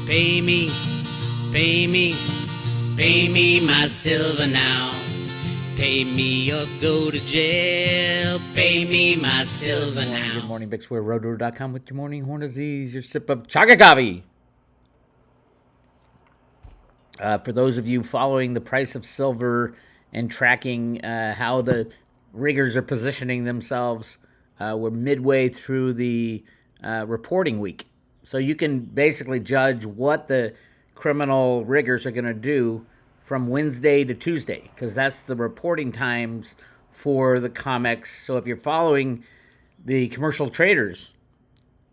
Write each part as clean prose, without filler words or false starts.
Pay me, pay me, pay me my silver now. Pay me or go to jail. Pay me my silver now. Good morning, BigSquareRoadRunner.com with your morning horn disease, your sip of chaga coffee. For those of you following the price of silver and tracking how the riggers are positioning themselves, we're midway through the reporting week. So you can basically judge what the criminal riggers are going to do from Wednesday to Tuesday, because that's the reporting times for the COMEX. So if you're following the commercial traders,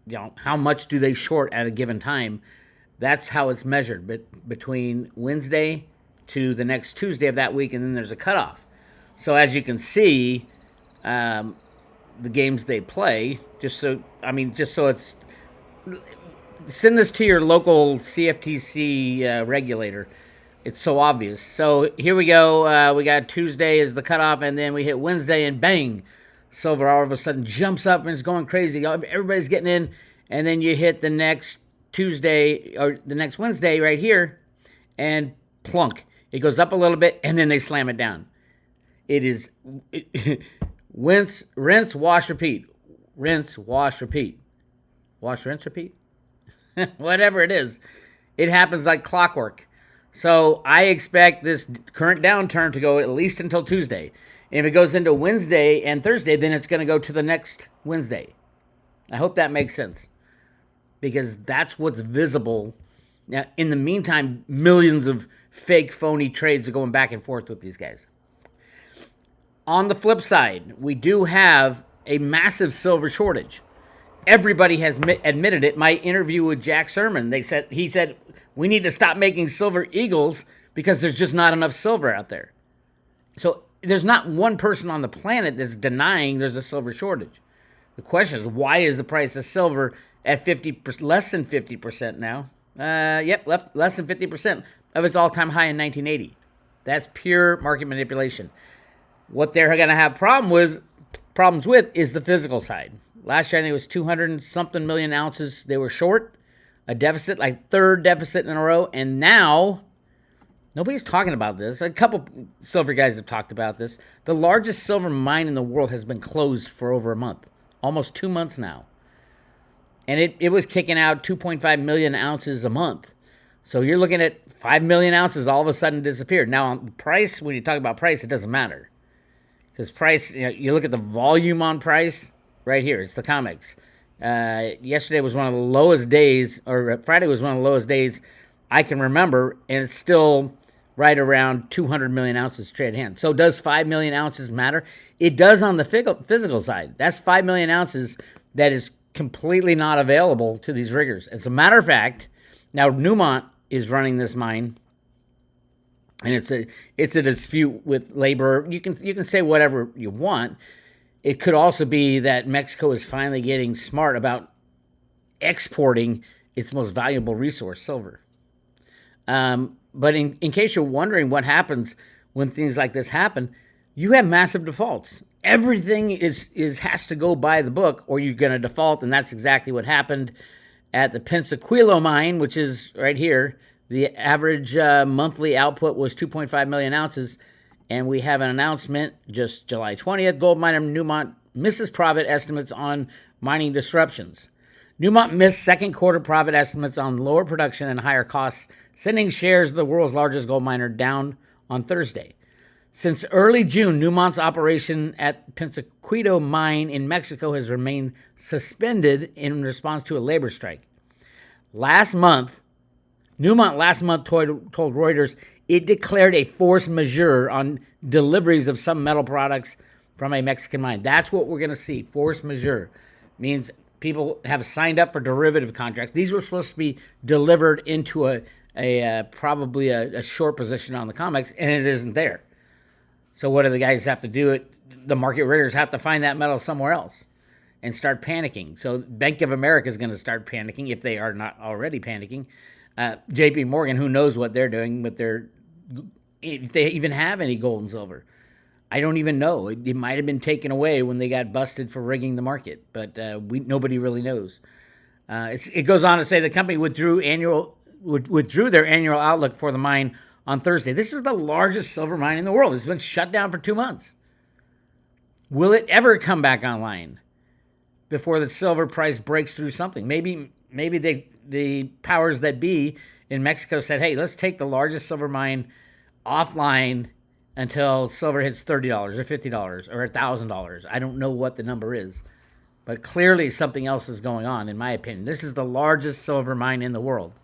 you know, how much do they short at a given time? That's how it's measured, but between Wednesday to the next Tuesday of that week, and then there's a cutoff. So as you can see, the games they play, just so it's, send this to your local CFTC regulator. It's so obvious. So here we go. We got Tuesday as the cutoff, and then we hit Wednesday, and bang, silver all of a sudden jumps up and it's going crazy. Everybody's getting in, and then you hit the next Tuesday or the next Wednesday right here, and plunk, it goes up a little bit, and then they slam it down. It is rinse, wash, repeat. Rinse, wash, repeat. Wash, rinse, repeat. Whatever it is, it happens like clockwork. So I expect this current downturn to go at least until Tuesday. And if it goes into Wednesday and Thursday, then it's going to go to the next Wednesday. I hope that makes sense, because that's what's visible. Now, in the meantime, millions of fake, phony trades are going back and forth with these guys. On the flip side, we do have a massive silver shortage. Everybody has admitted it. My interview with Jack Sermon, he said, we need to stop making silver eagles because there's just not enough silver out there. So there's not one person on the planet that's denying there's a silver shortage. The question is, why is the price of silver at less than 50% now? Less than 50% of its all-time high in 1980. That's pure market manipulation. What they're going to have problems with is the physical side. Last year, I think it was 200 and something million ounces they were short, a deficit, like third deficit in a row, and now nobody's talking about this. A couple silver guys have talked about this. The largest silver mine in the world has been closed for over a month, almost 2 months now. And it was kicking out 2.5 million ounces a month. So you're looking at 5 million ounces all of a sudden disappeared. Now, on the price, when you talk about price, it doesn't matter. Because price, you look at the volume on price, right here, it's the COMEX. Yesterday was one of the lowest days, or Friday was one of the lowest days I can remember, and it's still right around 200 million ounces traded hand. So does 5 million ounces matter? It does on the physical side. That's 5 million ounces that is completely not available to these riggers. As a matter of fact, now Newmont is running this mine, and it's a dispute with labor. You can say whatever you want. It could also be that Mexico is finally getting smart about exporting its most valuable resource, silver. But in case you're wondering what happens when things like this happen, you have massive defaults. Everything has to go by the book, or you're going to default, and that's exactly what happened at the Penasquito Mine, which is right here. The average monthly output was 2.5 million ounces. And we have an announcement just July 20th. Gold miner Newmont misses profit estimates on mining disruptions. Newmont missed second quarter profit estimates on lower production and higher costs, sending shares of the world's largest gold miner down on Thursday. Since early June, Newmont's operation at Penasquito Mine in Mexico has remained suspended in response to a labor strike. Newmont last month told Reuters it declared a force majeure on deliveries of some metal products from a Mexican mine. That's what we're going to see. Force majeure means people have signed up for derivative contracts. These were supposed to be delivered into probably a short position on the COMEX, and it isn't there. So what do the guys have to do? The market riggers have to find that metal somewhere else and start panicking. So Bank of America is going to start panicking if they are not already panicking. JP Morgan, who knows what they're doing, but if they even have any gold and silver. I don't even know. It might have been taken away when they got busted for rigging the market, but nobody really knows. It goes on to say the company withdrew annual withdrew their annual outlook for the mine on Thursday. This is the largest silver mine in the world. It's been shut down for 2 months. Will it ever come back online before the silver price breaks through something? Maybe the powers that be in Mexico said, hey, let's take the largest silver mine offline until silver hits $30 or $50 or $1,000. I don't know what the number is, but clearly something else is going on, in my opinion. This is the largest silver mine in the world.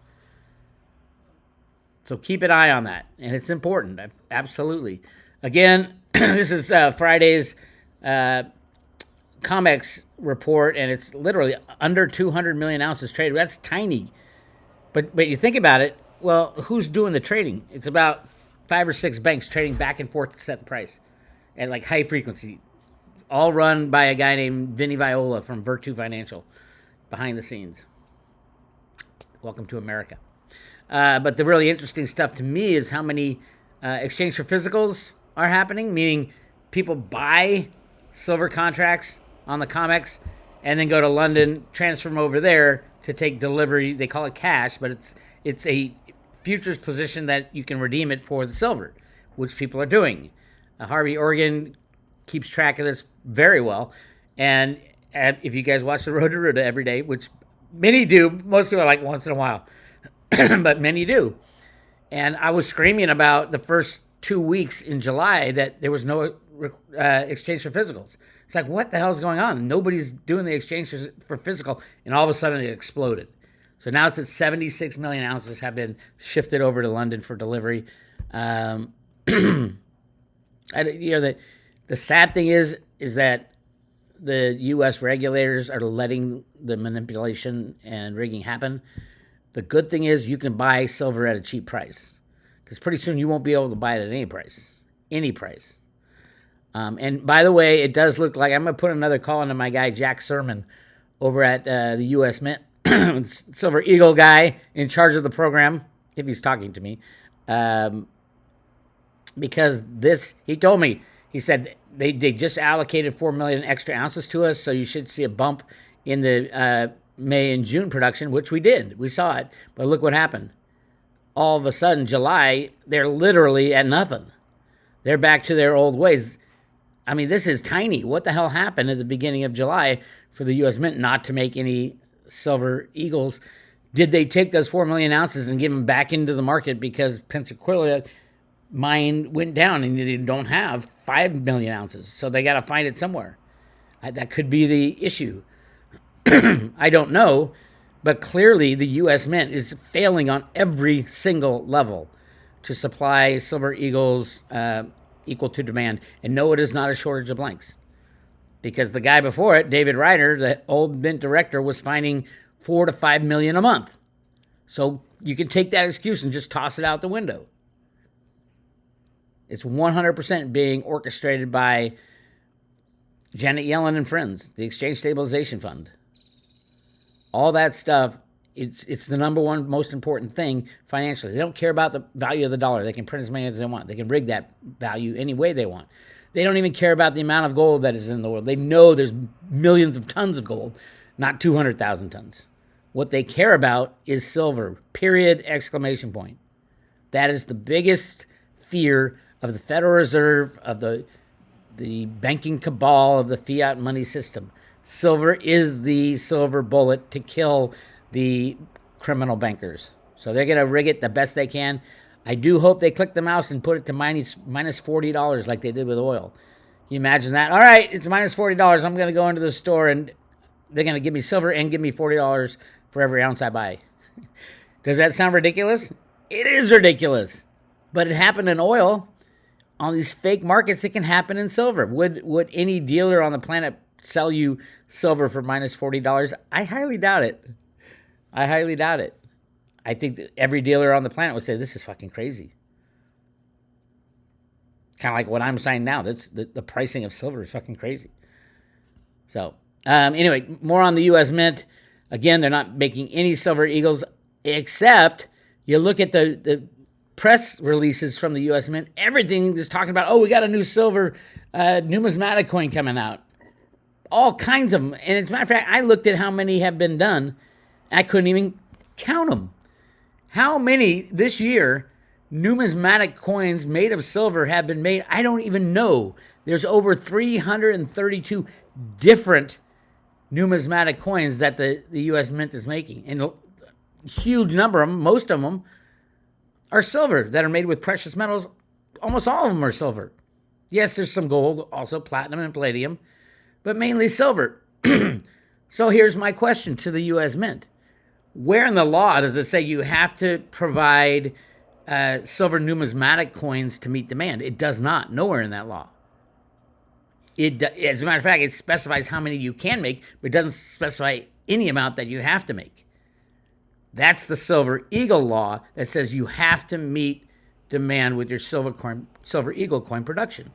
So keep an eye on that, and it's important, absolutely. Again, this is Friday's COMEX report, and it's literally under 200 million ounces traded. That's tiny. But you think about it, well, who's doing the trading? It's about 5 or 6 banks trading back and forth to set the price at like high frequency, all run by a guy named Vinny Viola from Virtu Financial behind the scenes. Welcome to America. But the really interesting stuff to me is how many exchange for physicals are happening, meaning people buy silver contracts on the COMEX and then go to London, transfer them over there to take delivery. They call it cash, but it's a futures position that you can redeem it for the silver, which people are doing. Harvey Organ keeps track of this very well. And if you guys watch the Road to Ruta every day, which many do, most people are like once in a while, but many do. And I was screaming about the first 2 weeks in July that there was no exchange for physicals. It's like, what the hell is going on? Nobody's doing the exchange for physical, and all of a sudden it exploded. So now it's at 76 million ounces have been shifted over to London for delivery. The sad thing is that the U.S. regulators are letting the manipulation and rigging happen. The good thing is you can buy silver at a cheap price, because pretty soon you won't be able to buy it at any price. And by the way, it does look like, I'm going to put another call into my guy, Jack Sermon, over at the U.S. Mint, Silver Eagle guy in charge of the program, if he's talking to me. Because he told me, he said they just allocated 4 million extra ounces to us, so you should see a bump in the May and June production, which we did. We saw it. But look what happened. All of a sudden, July, they're literally at nothing. They're back to their old ways. I mean, this is tiny. What the hell happened at the beginning of July for the U.S. Mint not to make any Silver Eagles? Did they take those 4 million ounces and give them back into the market because Pensacola mine went down and they don't have 5 million ounces? So they got to find it somewhere. That could be the issue. I don't know. But clearly the U.S. Mint is failing on every single level to supply Silver Eagles equal to demand. And no, it is not a shortage of blanks. Because the guy before it, David Ryder, the old Mint director, was finding 4 to 5 million a month. So you can take that excuse and just toss it out the window. It's 100% being orchestrated by Janet Yellen and friends, the Exchange Stabilization Fund. All that stuff, it's the number one most important thing financially. They don't care about the value of the dollar. They can print as many as they want. They can rig that value any way they want. They don't even care about the amount of gold that is in the world. They know there's millions of tons of gold, not 200,000 tons. What they care about is silver, period, exclamation point. That is the biggest fear of the Federal Reserve, of the banking cabal, of the fiat money system. Silver is the silver bullet to kill the criminal bankers. So they're going to rig it the best they can. I do hope they click the mouse and put it to minus $40 like they did with oil. Can you imagine that? All right, it's minus $40. I'm going to go into the store and they're going to give me silver and give me $40 for every ounce I buy. Does that sound ridiculous? It is ridiculous. But it happened in oil. On these fake markets, it can happen in silver. Would any dealer on the planet sell you silver for minus $40? I highly doubt it. I think that every dealer on the planet would say, this is fucking crazy. Kind of like what I'm saying now. That's the pricing of silver is fucking crazy. So, anyway, more on the U.S. Mint. Again, they're not making any Silver Eagles, except you look at the press releases from the U.S. Mint. Everything is talking about, we got a new silver numismatic coin coming out. All kinds of them. And as a matter of fact, I looked at how many have been done. I couldn't even count them. How many this year numismatic coins made of silver have been made? I don't even know. There's over 332 different numismatic coins that the U.S. Mint is making. And a huge number of them, most of them, are silver that are made with precious metals. Almost all of them are silver. Yes, there's some gold, also platinum and palladium, but mainly silver. So here's my question to the U.S. Mint. Where in the law does it say you have to provide silver numismatic coins to meet demand? It does not. Nowhere in that law. As a matter of fact, it specifies how many you can make, but it doesn't specify any amount that you have to make. That's the Silver Eagle law that says you have to meet demand with your Silver Eagle coin production.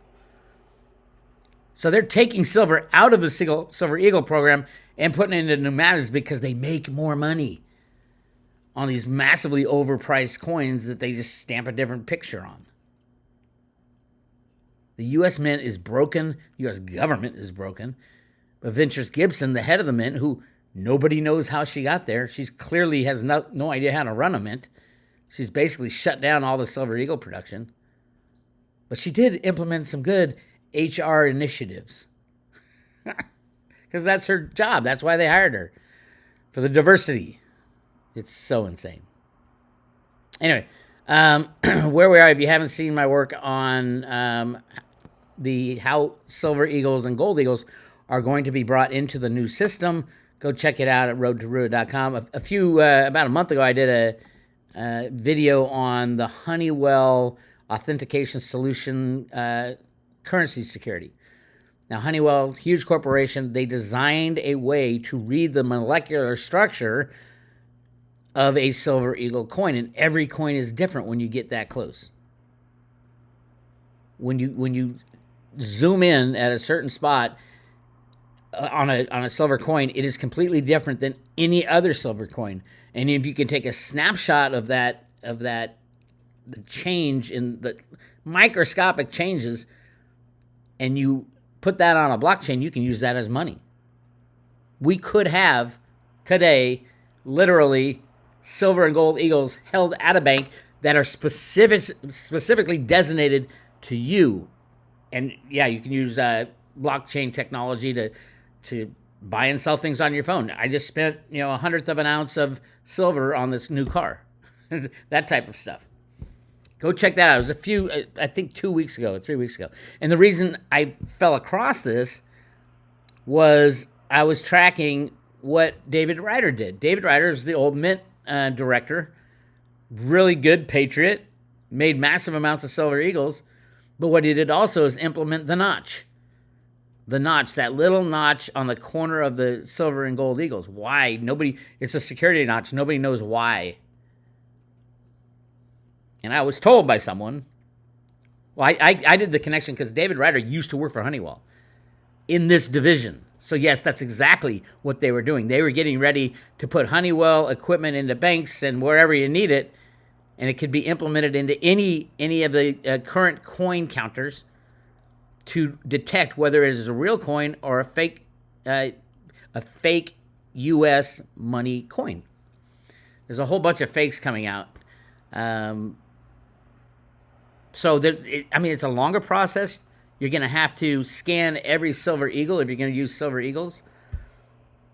So they're taking silver out of the Silver Eagle program and putting it into numismatics because they make more money on these massively overpriced coins that they just stamp a different picture on. The U.S. Mint is broken. The U.S. government is broken. But Ventures Gibson, the head of the Mint, who nobody knows how she got there, she clearly has no idea how to run a mint. She's basically shut down all the Silver Eagle production. But she did implement some good HR initiatives. Because that's her job. That's why they hired her. For the diversity. It's so insane. Anyway, where we are, if you haven't seen my work on how Silver Eagles and Gold Eagles are going to be brought into the new system, go check it out at roadtoruin.com. About a month ago, I did a video on the Honeywell authentication solution currency security. Now, Honeywell, huge corporation, they designed a way to read the molecular structure of a Silver Eagle coin, and every coin is different when you get that close. When you zoom in at a certain spot on a silver coin, it is completely different than any other silver coin. And if you can take a snapshot of that the change in the microscopic changes, and you put that on a blockchain, you can use that as money. We could have today literally silver and gold eagles held at a bank that are specifically designated to you. And yeah, you can use blockchain technology to buy and sell things on your phone. I just spent, a 100th of an ounce of silver on this new car. That type of stuff. Go check that out. It was I think 3 weeks ago. And the reason I fell across this was I was tracking what David Ryder did. David Ryder is the old Mint director, really good patriot, made massive amounts of Silver Eagles, but what he did also is implement the notch. The notch, that little notch on the corner of the Silver and Gold Eagles. Why? It's a security notch. Nobody knows why. And I was told by someone, I did the connection because David Ryder used to work for Honeywell in this division. So yes, that's exactly what they were doing. They were getting ready to put Honeywell equipment into banks and wherever you need it, and it could be implemented into any of the current coin counters to detect whether it is a real coin or a fake U.S. money coin. There's a whole bunch of fakes coming out. It's a longer process. You're going to have to scan every Silver Eagle if you're going to use Silver Eagles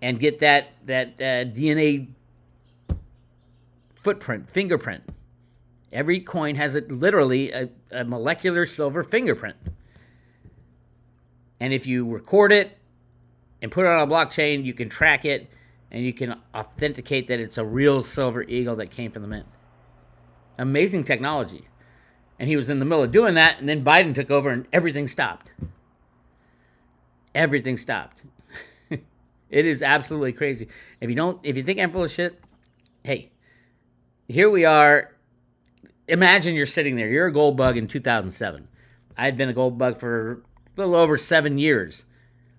and get that DNA fingerprint. Every coin has literally a molecular silver fingerprint. And if you record it and put it on a blockchain, you can track it and you can authenticate that it's a real Silver Eagle that came from the Mint. Amazing technology. And he was in the middle of doing that, and then Biden took over, and everything stopped. Everything stopped. It is absolutely crazy. If you think I'm full of shit, hey, here we are. Imagine you're sitting there. You're a gold bug in 2007. I had been a gold bug for a little over 7 years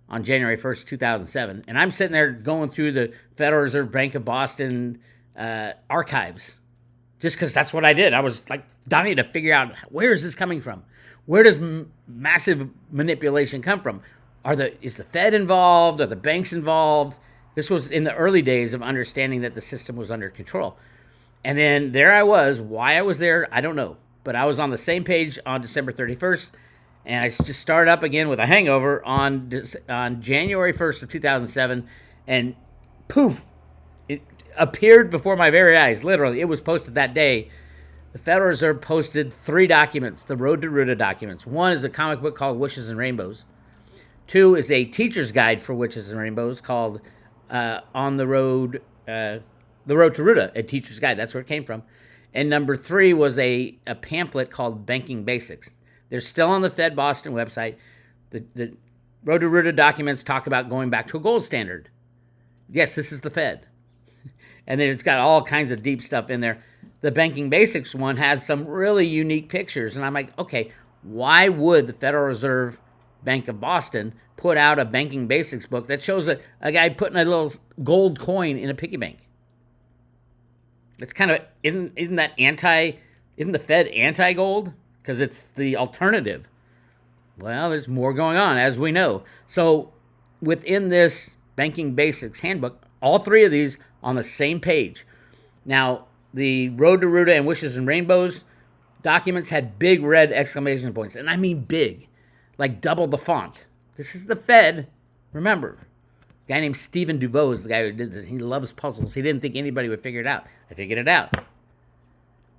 on January 1st, 2007. And I'm sitting there going through the Federal Reserve Bank of Boston archives. Just because that's what I did. I was like dying to figure out, where is this coming from? Where does massive manipulation come from? Is the Fed involved? Are the banks involved? This was in the early days of understanding that the system was under control. And then there I was. Why I was there, I don't know. But I was on the same page on December 31st, and I just started up again with a hangover on January 1st of 2007, and poof, it appeared before my very eyes. Literally, it was posted that day. The Federal Reserve posted 3 documents, the Road to Ruta documents. One is a comic book called Wishes and Rainbows. 2 is a teacher's guide for witches and rainbows called On the Road to Ruta, a teacher's guide. That's where it came from. And number 3 was a pamphlet called Banking Basics. They're still on the Fed Boston website. The Road to Ruta documents talk about going back to a gold standard. Yes, this is the Fed. And then it's got all kinds of deep stuff in there. The Banking Basics one had some really unique pictures. And I'm like, okay, why would the Federal Reserve Bank of Boston put out a Banking Basics book that shows a guy putting a little gold coin in a piggy bank? It's kind of, isn't the Fed anti-gold? Because it's the alternative. Well, there's more going on, as we know. So within this Banking Basics handbook, all 3 of these on the same page. Now, the Road to Ruta and Wishes and Rainbows documents had big red exclamation points. And I mean big, like double the font. This is the Fed. Remember, a guy named Stephen Dubois is the guy who did this. He loves puzzles. He didn't think anybody would figure it out. I figured it out.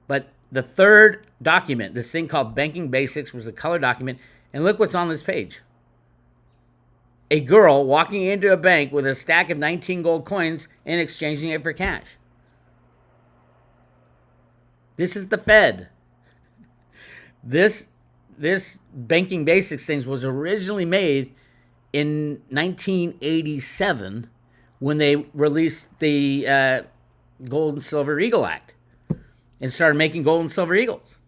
But the 3rd document, this thing called Banking Basics, was a color document. And look what's on this page. A girl walking into a bank with a stack of 19 gold coins and exchanging it for cash. This is the Fed. This Banking Basics thing was originally made in 1987 when they released the Gold and Silver Eagle Act and started making gold and silver eagles.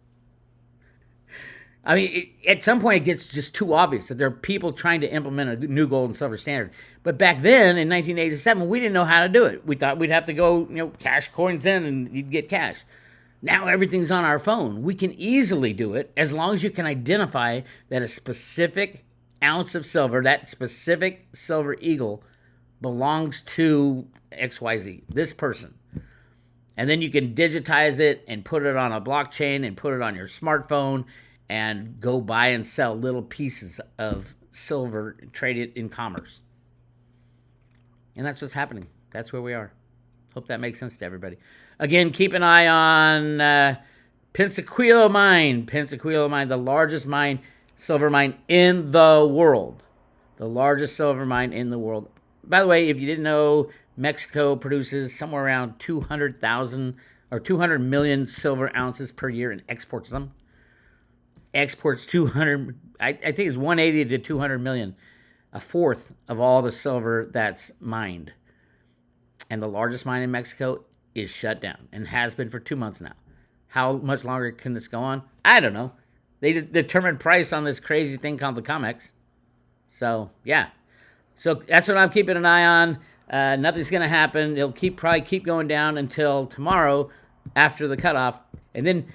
I mean, at some point it gets just too obvious that there are people trying to implement a new gold and silver standard. But back then, in 1987, we didn't know how to do it. We thought we'd have to go, cash coins in and you'd get cash. Now everything's on our phone. We can easily do it as long as you can identify that a specific ounce of silver, that specific silver eagle, belongs to XYZ, this person. And then you can digitize it and put it on a blockchain and put it on your smartphone and go buy and sell little pieces of silver and trade it in commerce. And that's what's happening. That's where we are. Hope that makes sense to everybody. Again, keep an eye on Penasquito Mine. Penasquito Mine, the largest silver mine in the world. The largest silver mine in the world. By the way, if you didn't know, Mexico produces somewhere around 200,000 or 200 million silver ounces per year and exports them. Exports 200, I think it's 180 to 200 million, a fourth of all the silver that's mined. And the largest mine in Mexico is shut down and has been for 2 months now. How much longer can this go on? I don't know. They determine price on this crazy thing called the COMEX. So, yeah. So that's what I'm keeping an eye on. Nothing's going to happen. It'll probably keep going down until tomorrow after the cutoff. And then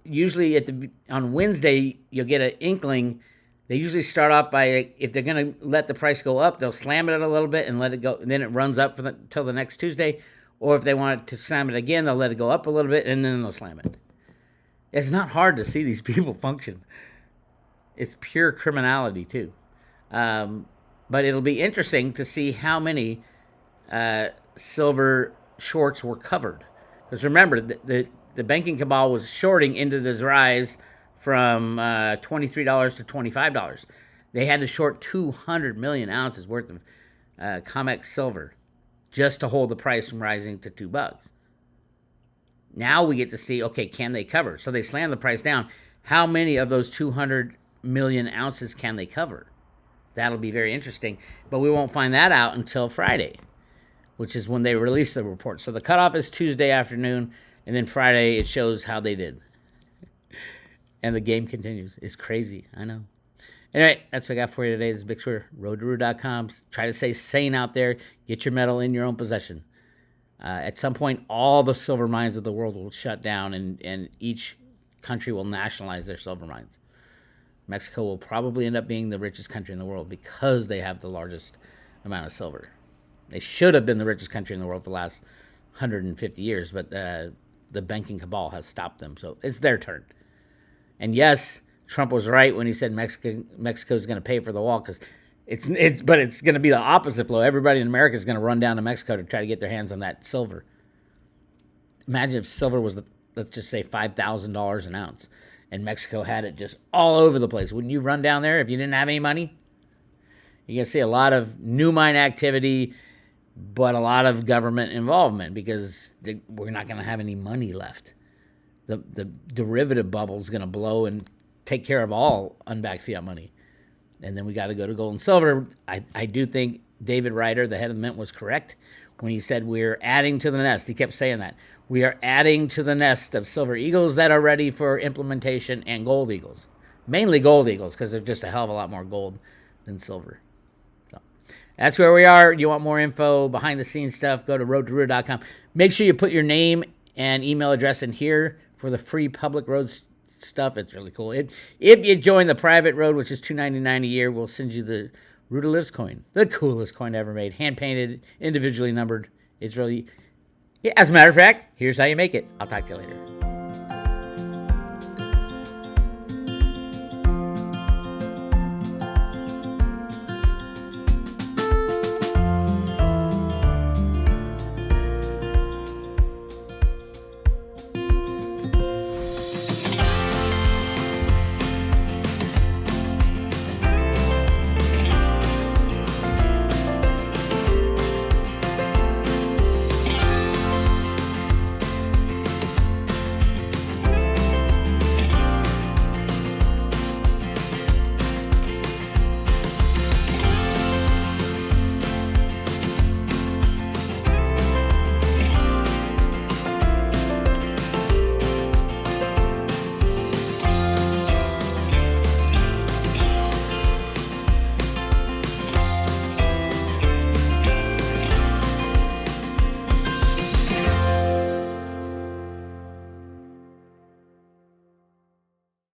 usually on Wednesday, you'll get an inkling. They usually start off by, if they're going to let the price go up, they'll slam it a little bit and let it go. And then it runs up till the next Tuesday. Or if they want it to slam it again, they'll let it go up a little bit and then they'll slam it. It's not hard to see these people function. It's pure criminality too. But it'll be interesting to see how many silver shorts were covered. Because remember, the banking cabal was shorting into this rise from $23 to $25. They had to short 200 million ounces worth of COMEX silver just to hold the price from rising to $2. Now we get to see, okay, can they cover? So they slam the price down. How many of those 200 million ounces can they cover? That'll be very interesting. But we won't find that out until Friday, which is when they release the report. So the cutoff is Tuesday afternoon, and then Friday it shows how they did. And the game continues. It's crazy. I know. Anyway, that's what I got for you today. This is Big Swear, roadtoroot.com. Try to stay sane out there. Get your metal in your own possession. At some point, all the silver mines of the world will shut down, and each country will nationalize their silver mines. Mexico will probably end up being the richest country in the world because they have the largest amount of silver. They should have been the richest country in the world for the last 150 years, but the banking cabal has stopped them. So it's their turn. And yes, Trump was right when he said Mexico's going to pay for the wall, because but it's going to be the opposite flow. Everybody in America is going to run down to Mexico to try to get their hands on that silver. Imagine if silver was, let's just say, $5,000 an ounce, and Mexico had it just all over the place. Wouldn't you run down there if you didn't have any money? You're going to see a lot of new mine activity, but a lot of government involvement, because we're not going to have any money left. The derivative bubble is going to blow and take care of all unbacked fiat money. And then we got to go to gold and silver. I do think David Ryder, the head of the Mint, was correct when he said we're adding to the nest. He kept saying that. We are adding to the nest of silver eagles that are ready for implementation, and gold eagles. Mainly gold eagles, because there's just a hell of a lot more gold than silver. So that's where we are. You want more info, behind the scenes stuff, go to roadtoruda.com. Make sure you put your name and email address in here for the free public roads stuff. It's really cool. If you join the private road, which is $2.99 a year, we'll send you the Ruda Lives coin, the coolest coin ever made, hand painted, individually numbered. It's really, as a matter of fact, here's how you make it. I'll talk to you later.